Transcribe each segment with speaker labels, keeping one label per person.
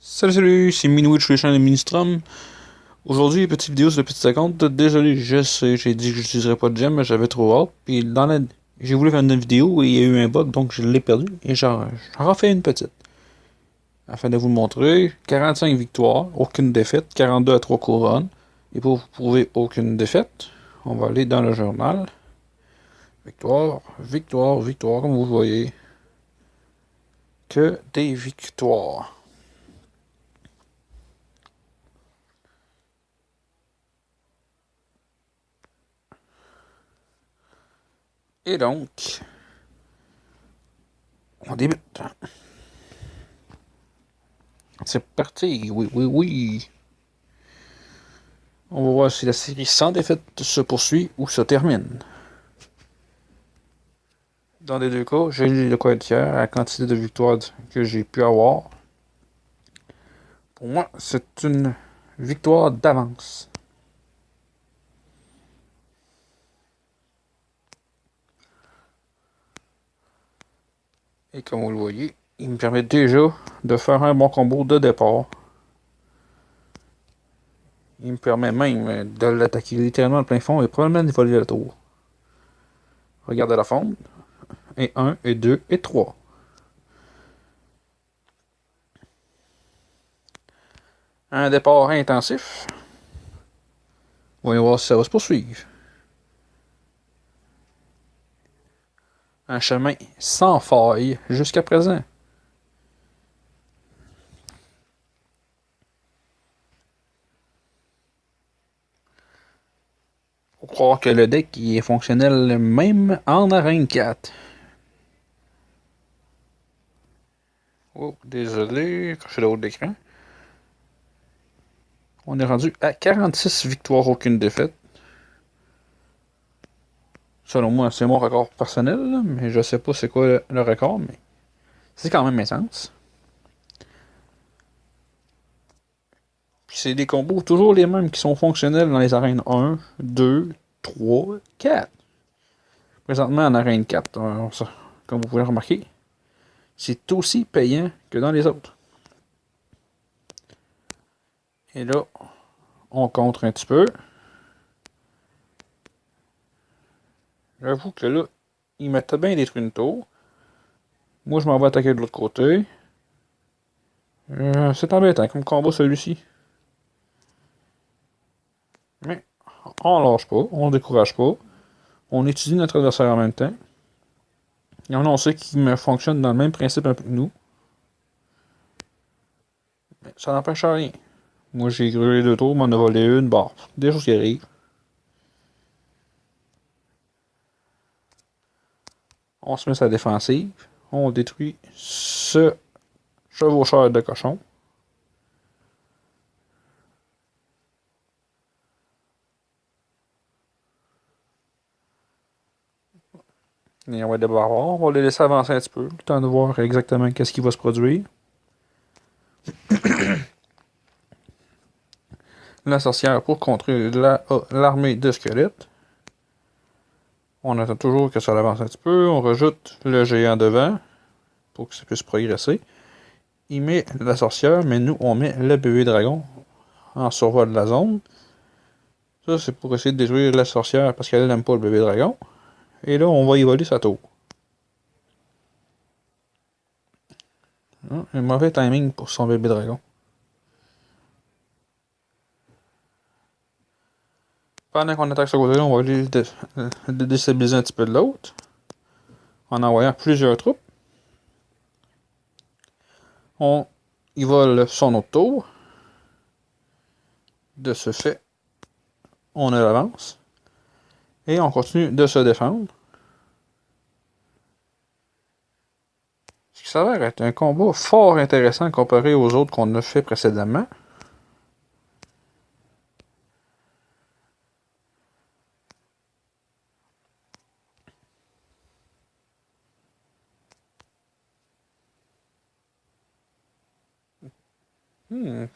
Speaker 1: Salut, c'est Minwitch sur les chaînes de Ministrum. Aujourd'hui, petite vidéo sur le petit 50. Désolé, je sais, j'ai dit que j'utiliserais pas de gemme, mais j'avais trop hâte. Puis j'ai voulu faire une vidéo et il y a eu un bug, donc je l'ai perdu. Et j'en refais une petite. Afin de vous le montrer, 45 victoires, aucune défaite, 42 à 3 couronnes. Et pour vous prouver aucune défaite, on va aller dans le journal. Victoire, victoire, victoire, comme vous voyez. Que des victoires. Et donc, on débute. C'est parti, oui, oui, oui. On va voir si la série sans défaite se poursuit ou se termine. Dans les deux cas, j'ai eu de quoi être fier à la quantité de victoires que j'ai pu avoir. Pour moi, c'est une victoire d'avance. Et comme vous le voyez, il me permet déjà de faire un bon combo de départ. Il me permet même de l'attaquer littéralement à plein fond et probablement de voler le tour. Regardez la fonte. Et 1, et 2, et 3. Un départ intensif. Voyons voir si ça va se poursuivre. Un chemin sans faille jusqu'à présent. Faut croire que le deck est fonctionnel même en arène 4. Oh, désolé, quand je suis de haut d'écran. On est rendu à 46 victoires, aucune défaite. Selon moi, c'est mon record personnel, mais je sais pas c'est quoi le record, mais c'est quand même intense. Puis c'est des combos toujours les mêmes qui sont fonctionnels dans les arènes 1, 2, 3, 4. Présentement en arène 4, comme vous pouvez le remarquer, c'est aussi payant que dans les autres. Et là, on contre un petit peu. J'avoue que là, il mettait bien détruit une tour. Moi, je m'en vais attaquer de l'autre côté. C'est embêtant comme combat celui-ci. Mais on lâche pas, on décourage pas. On étudie notre adversaire en même temps. Et on sait qu'il fonctionne dans le même principe un peu que nous. Mais ça n'empêche rien. Moi, j'ai grillé deux tours, m'en a volé une. Bon, des choses qui arrivent. On se met sa défensive. On détruit ce chevaucheur de cochon. Et on va les barbares. On va les laisser avancer un petit peu. Le temps de voir exactement qu'est-ce qui va se produire. La sorcière pour contrer l'armée de squelettes. On attend toujours que ça avance un petit peu. On rajoute le géant devant pour que ça puisse progresser. Il met la sorcière, mais nous, on met le bébé dragon en survol de la zone. Ça, c'est pour essayer de détruire la sorcière parce qu'elle n'aime pas le bébé dragon. Et là, on va y voler sa tour. Un mauvais timing pour son bébé dragon. Pendant qu'on attaque ce côté-là, on va aller le déstabiliser un petit peu de l'autre. En envoyant plusieurs troupes. Il vole son autre tour. De ce fait, on a l'avance. Et on continue de se défendre. Ce qui s'avère être un combat fort intéressant comparé aux autres qu'on a fait précédemment.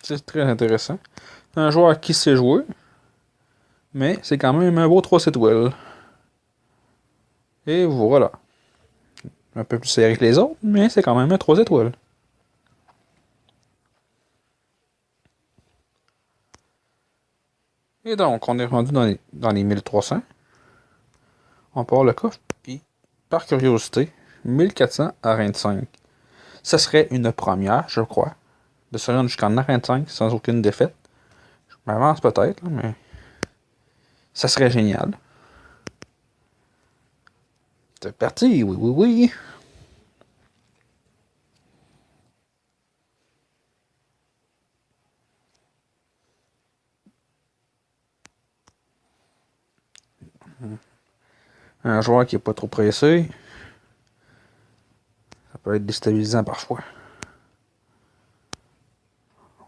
Speaker 1: C'est très intéressant. Un joueur qui sait jouer, mais c'est quand même un beau 3 étoiles. Et voilà. Un peu plus serré que les autres, mais c'est quand même un 3 étoiles. Et donc, on est rendu dans les 1300. On part le coffre, puis, par curiosité, 1400 arène 5. Ce serait une première, je crois, de se rendre jusqu'en arène 5 sans aucune défaite. Je m'avance peut-être, mais ça serait génial. C'est parti, oui, oui, oui. Un joueur qui est pas trop pressé, ça peut être déstabilisant parfois.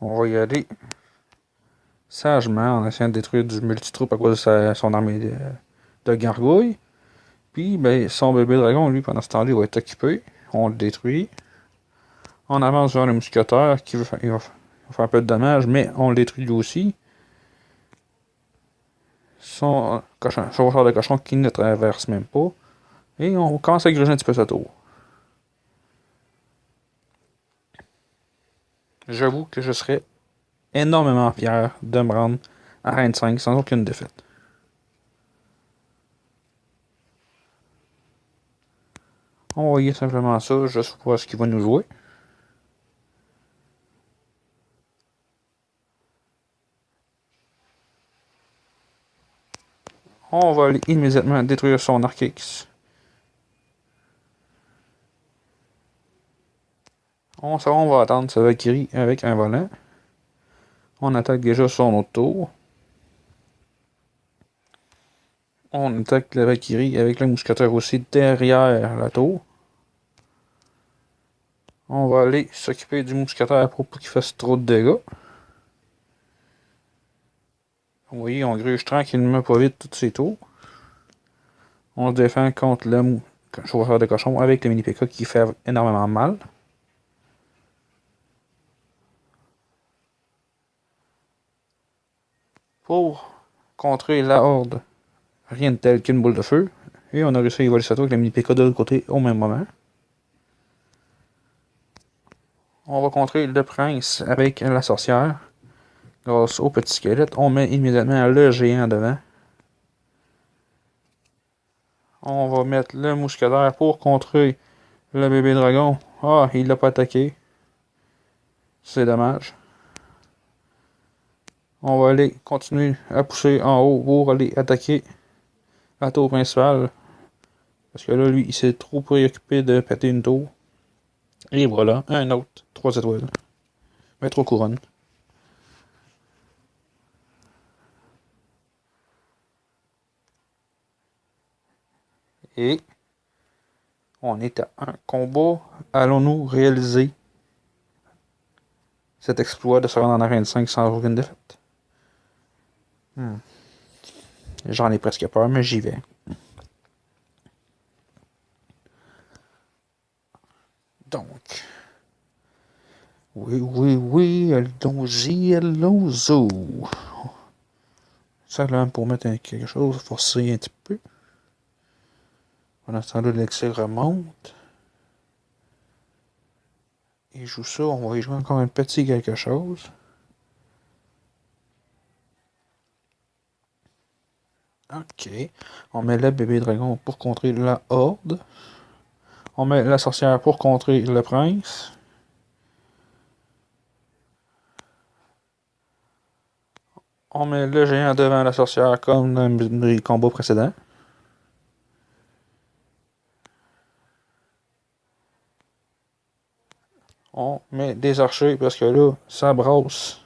Speaker 1: On va y aller sagement en essayant de détruire du multitroupe à cause de son armée de gargouilles. Puis, ben, son bébé dragon, lui, pendant ce temps-là, il va être occupé. On le détruit. On avance vers le mousquetaire qui il va faire un peu de dommages, mais on le détruit lui aussi. Son chauffeur de cochon qui ne traverse même pas. Et on commence à gruger un petit peu ce tour. J'avoue que je serais énormément fier de me rendre à Reine 5 sans aucune défaite. On va voyer simplement ça, juste pour voir ce qu'il va nous jouer. On va aller immédiatement détruire son Archix. On va attendre sa Valkyrie avec un volant. On attaque déjà son autre tour. On attaque la Valkyrie avec le mousquetaire aussi derrière la tour. On va aller s'occuper du mousquetaire pour pas qu'il fasse trop de dégâts. Vous voyez, on gruge tranquillement pas vite toutes ces tours. On se défend contre le chauffeur de cochon avec le mini PK qui fait énormément mal. Pour contrer la horde, rien de tel qu'une boule de feu. Et on a réussi à y voler ça avec le mini PK de l'autre côté au même moment. On va contrer le prince avec la sorcière. Grâce au petit squelette, on met immédiatement le géant devant. On va mettre le mousquetaire pour contrer le bébé dragon. Ah, il l'a pas attaqué. C'est dommage. On va aller continuer à pousser en haut pour aller attaquer la tour principale. Parce que là, lui, il s'est trop préoccupé de péter une tour. Et voilà, un autre. 3 étoiles. Mais 3 couronnes. Et on est à un combat. Allons-nous réaliser cet exploit de se rendre en arène 5 sans aucune défaite? J'en ai presque peur, mais j'y vais. Donc. Oui, oui, oui, allons-y, allons-y. Ça là, pour mettre quelque chose, forcer un petit peu. Pendant ce temps-là, l'élixir remonte. Il joue ça, on va y jouer encore un petit quelque chose. Ok. On met le bébé dragon pour contrer la horde. On met la sorcière pour contrer le prince. On met le géant devant la sorcière comme dans le combat précédent. On met des archers parce que là, ça brasse.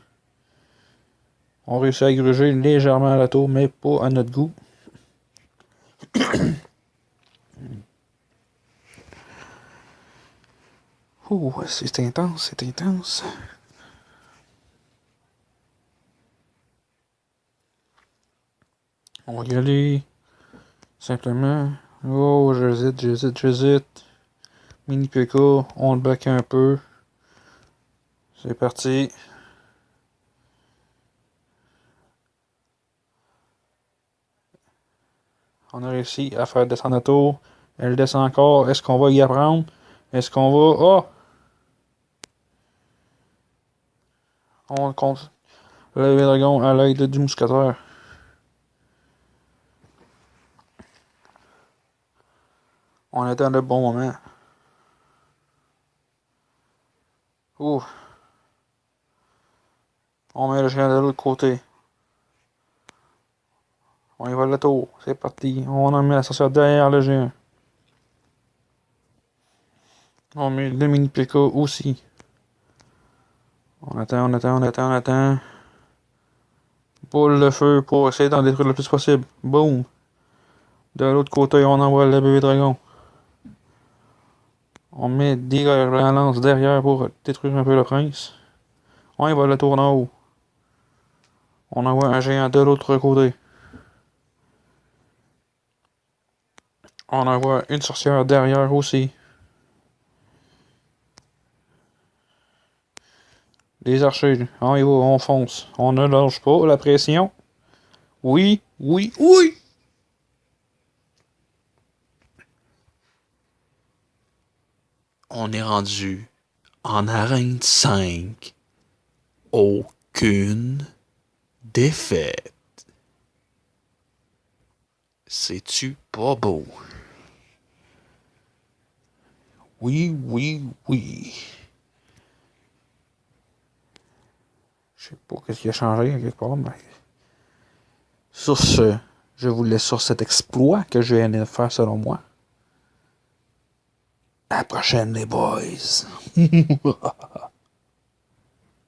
Speaker 1: On réussit à gruger légèrement la tour, mais pas à notre goût. Ouh, c'est intense, c'est intense. On va y aller. Simplement. Oh, j'hésite. Mini PK, on le back un peu. C'est parti. On a réussi à faire descendre la tour. Elle descend encore. Est-ce qu'on va y apprendre? Est-ce qu'on va... Oh! On compte le dragon à l'aide du mousquetaire. On était dans le bon moment. Ouh. On met le chien de l'autre côté. On y va le tour. C'est parti. On en met l'ascenseur derrière le géant. On met le mini PK aussi. On attend. Boule de feu pour essayer d'en détruire le plus possible. Boum. De l'autre côté, on envoie le bébé dragon. On met des lance derrière pour détruire un peu le prince. On y va le tour en haut. On envoie un géant de l'autre côté. On envoie une sorcière derrière aussi. Des archers. On y va, on fonce. On ne lâche pas la pression. Oui. On est rendu en arène 5. Aucune défaite. C'est-tu pas beau? Oui. Je sais pas ce qui a changé quelque part, mais... Sur ce, je vous laisse sur cet exploit que je viens de faire selon moi. À la prochaine, les boys.